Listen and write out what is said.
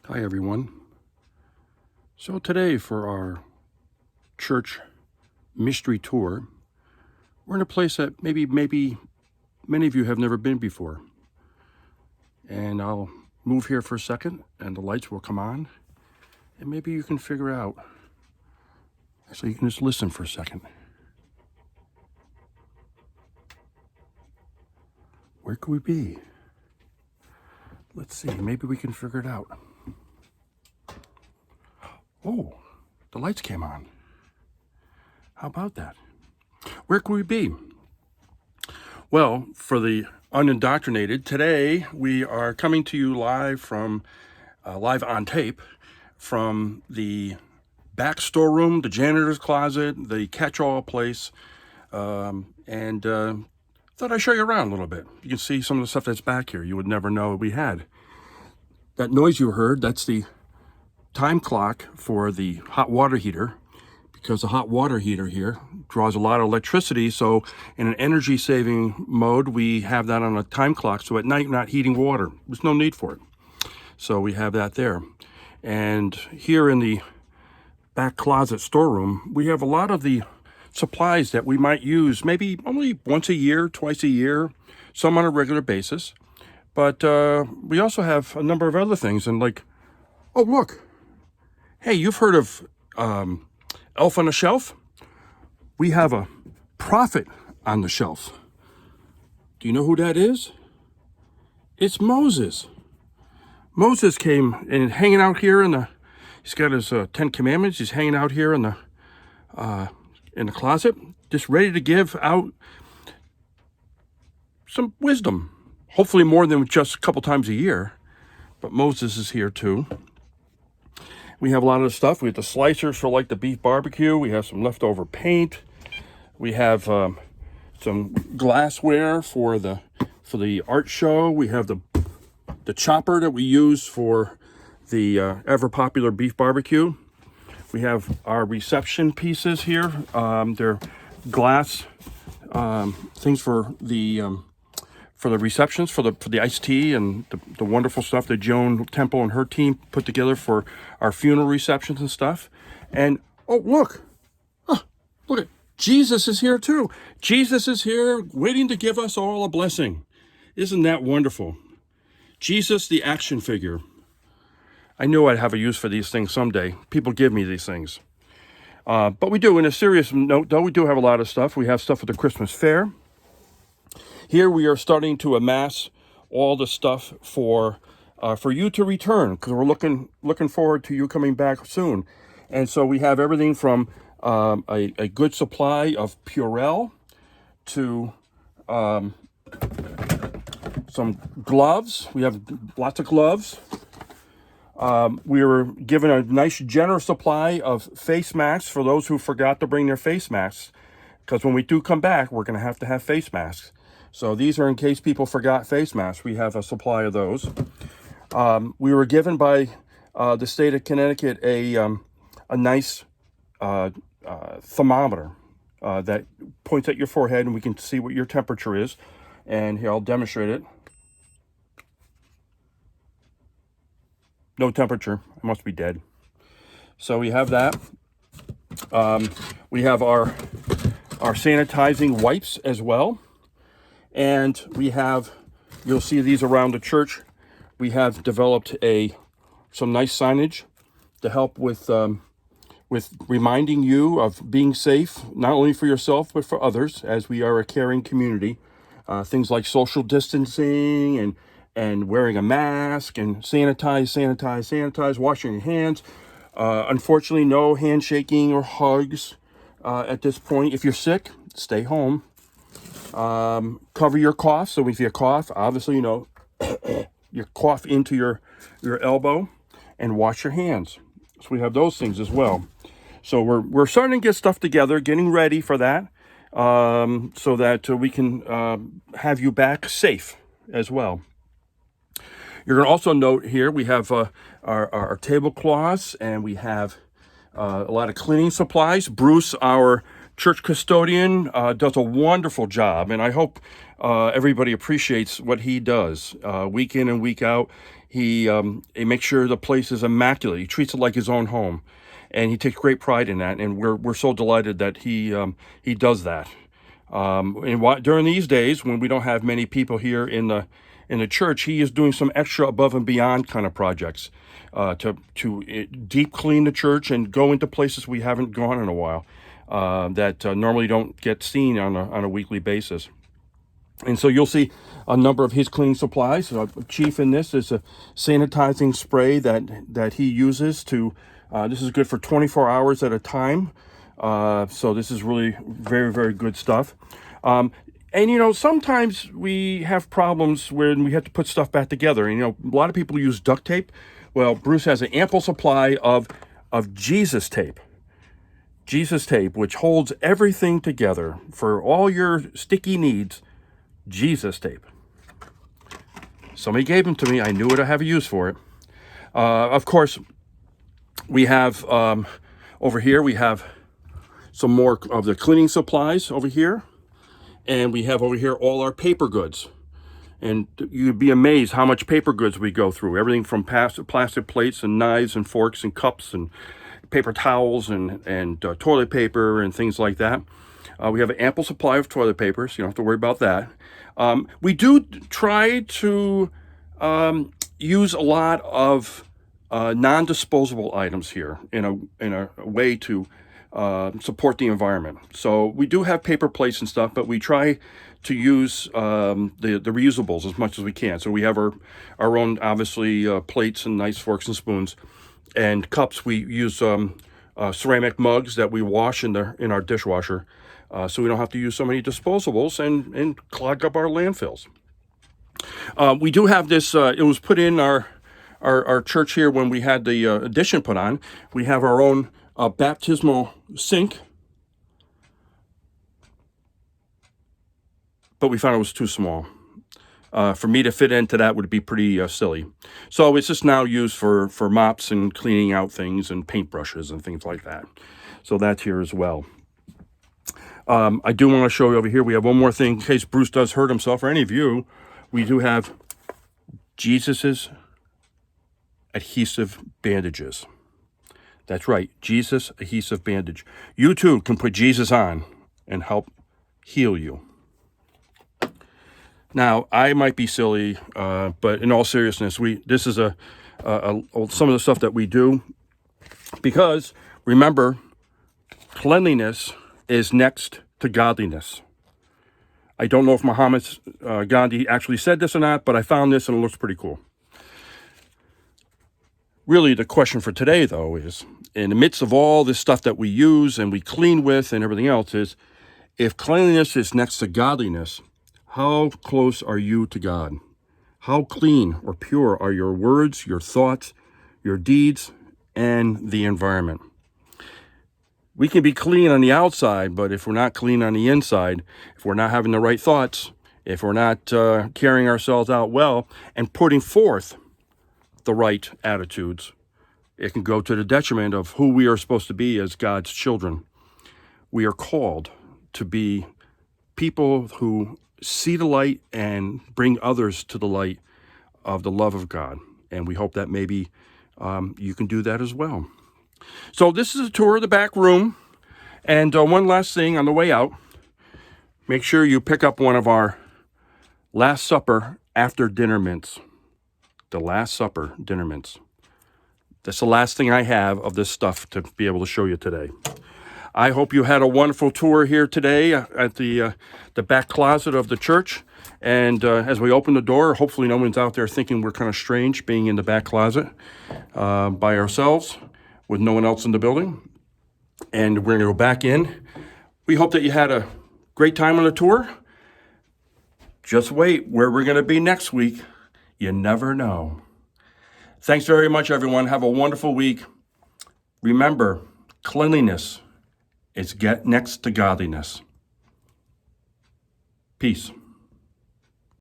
Hi everyone. So today for our church mystery tour, we're in a place that maybe many of you have never been before. And I'll move here for a second and the lights will come on and maybe you can figure out. So you can just listen for a second. Where could we be? Let's see, maybe we can figure it out. Oh, the lights came on. How about that? Where could we be? Well, for the unindoctrinated, today we are coming to you live on tape from the back storeroom, the janitor's closet, the catch-all place, and thought I'd show you around a little bit. You can see some of the stuff that's back here you would never know we had. That noise you heard, that's the time clock for the hot water heater, because the hot water heater here draws a lot of electricity. So in an energy saving mode, we have that on a time clock. So at night, you're not heating water. There's no need for it. So we have that there. And here in the back closet storeroom, we have a lot of the supplies that we might use maybe only once a year, twice a year, some on a regular basis. But we also have a number of other things. And like, oh, look. Hey, you've heard of Elf on the Shelf? We have a prophet on the shelf. Do you know who that is? It's Moses. Moses came and hanging out here he's got his 10 Commandments. He's hanging out here in the closet, just ready to give out some wisdom. Hopefully more than just a couple times a year. But Moses is here too. We have a lot of the stuff. We have the slicers for like the beef barbecue. We have some leftover paint. We have some glassware for the art show. We have the chopper that we use for the ever popular beef barbecue. We have our reception pieces here. They're glass things for the receptions, for the iced tea and the wonderful stuff that Joan Temple and her team put together for our funeral receptions and stuff. And, oh, look. Look at Jesus is here too. Jesus is here waiting to give us all a blessing. Isn't that wonderful? Jesus, the action figure. I knew I'd have a use for these things someday. People give me these things. But we do, in a serious note, though, we do have a lot of stuff. We have stuff for the Christmas fair. Here we are starting to amass all the stuff for you to return, because we're looking forward to you coming back soon. And so we have everything from a good supply of Purell to some gloves. We have lots of gloves. We were given a nice generous supply of face masks for those who forgot to bring their face masks, because when we do come back, we're going to have face masks. So these are in case people forgot face masks. We have a supply of those. We were given by the state of Connecticut a nice thermometer that points at your forehead and we can see what your temperature is. And here, I'll demonstrate it. No temperature. I must be dead. So we have that. We have our sanitizing wipes as well. And we have, you'll see these around the church. We have developed some nice signage to help with reminding you of being safe, not only for yourself, but for others, as we are a caring community. Things like social distancing and wearing a mask and sanitize, washing your hands. Unfortunately, no handshaking or hugs at this point. If you're sick, stay home. Cover your cough. So if you cough, obviously, you cough into your elbow, and wash your hands. So we have those things as well. So we're starting to get stuff together, getting ready for that, so that we can have you back safe as well. You're going to also note here we have our tablecloths, and we have a lot of cleaning supplies. Bruce, our church custodian, does a wonderful job, and I hope everybody appreciates what he does week in and week out. He makes sure the place is immaculate. He treats it like his own home, and he takes great pride in that. And we're so delighted that he does that. During these days when we don't have many people here in the church, he is doing some extra above and beyond kind of projects to deep clean the church and go into places we haven't gone in a while that normally don't get seen on a weekly basis. And so you'll see a number of his cleaning supplies. Chief in this is a sanitizing spray that he uses to. This is good for 24 hours at a time. So this is really very, very good stuff. And, sometimes we have problems when we have to put stuff back together. And, a lot of people use duct tape. Well, Bruce has an ample supply of Jesus tape. Jesus tape, which holds everything together for all your sticky needs. Jesus tape. Somebody gave them to me. I knew I'd have a use for it. Of course, we have over here, we have some more of the cleaning supplies over here. And we have over here all our paper goods. And you'd be amazed how much paper goods we go through. Everything from plastic plates and knives and forks and cups and paper towels and toilet paper and things like that. We have an ample supply of toilet paper, so you don't have to worry about that. We do try to use a lot of non-disposable items here in a way to support the environment. So we do have paper plates and stuff, but we try to use the reusables as much as we can. So we have our own, obviously, plates and nice forks and spoons. And cups, we use ceramic mugs that we wash in our dishwasher, so we don't have to use so many disposables and clog up our landfills. We do have this, it was put in our church here when we had the addition put on. We have our own baptismal sink, but we found it was too small. For me to fit into that would be pretty silly. So it's just now used for mops and cleaning out things and paintbrushes and things like that. So that's here as well. I do want to show you over here, we have one more thing in case Bruce does hurt himself, or any of you. We do have Jesus's adhesive bandages. That's right, Jesus adhesive bandage. You too can put Jesus on and help heal you. Now, I might be silly, but in all seriousness, this is some of the stuff that we do, because remember, cleanliness is next to godliness. I don't know if Mahatma Gandhi actually said this or not, but I found this and it looks pretty cool. Really, the question for today, though, is in the midst of all this stuff that we use and we clean with and everything else, is if cleanliness is next to godliness, how close are you to God? How clean or pure are your words, your thoughts, your deeds, and the environment? We can be clean on the outside, but if we're not clean on the inside, if we're not having the right thoughts, if we're not carrying ourselves out well and putting forth the right attitudes, it can go to the detriment of who we are supposed to be as God's children. We are called to be people who see the light and bring others to the light of the love of God. And we hope that maybe you can do that as well. So this is a tour of the back room. And one last thing on the way out, make sure you pick up one of our Last Supper after dinner mints. The Last Supper dinner mints. That's the last thing I have of this stuff to be able to show you today. I hope you had a wonderful tour here today at the back closet of the church. And as we open the door, hopefully no one's out there thinking we're kind of strange being in the back closet by ourselves with no one else in the building. And we're going to go back in. We hope that you had a great time on the tour. Just wait, where we're going to be next week, you never know. Thanks very much, everyone. Have a wonderful week. Remember, cleanliness is next to godliness. Peace.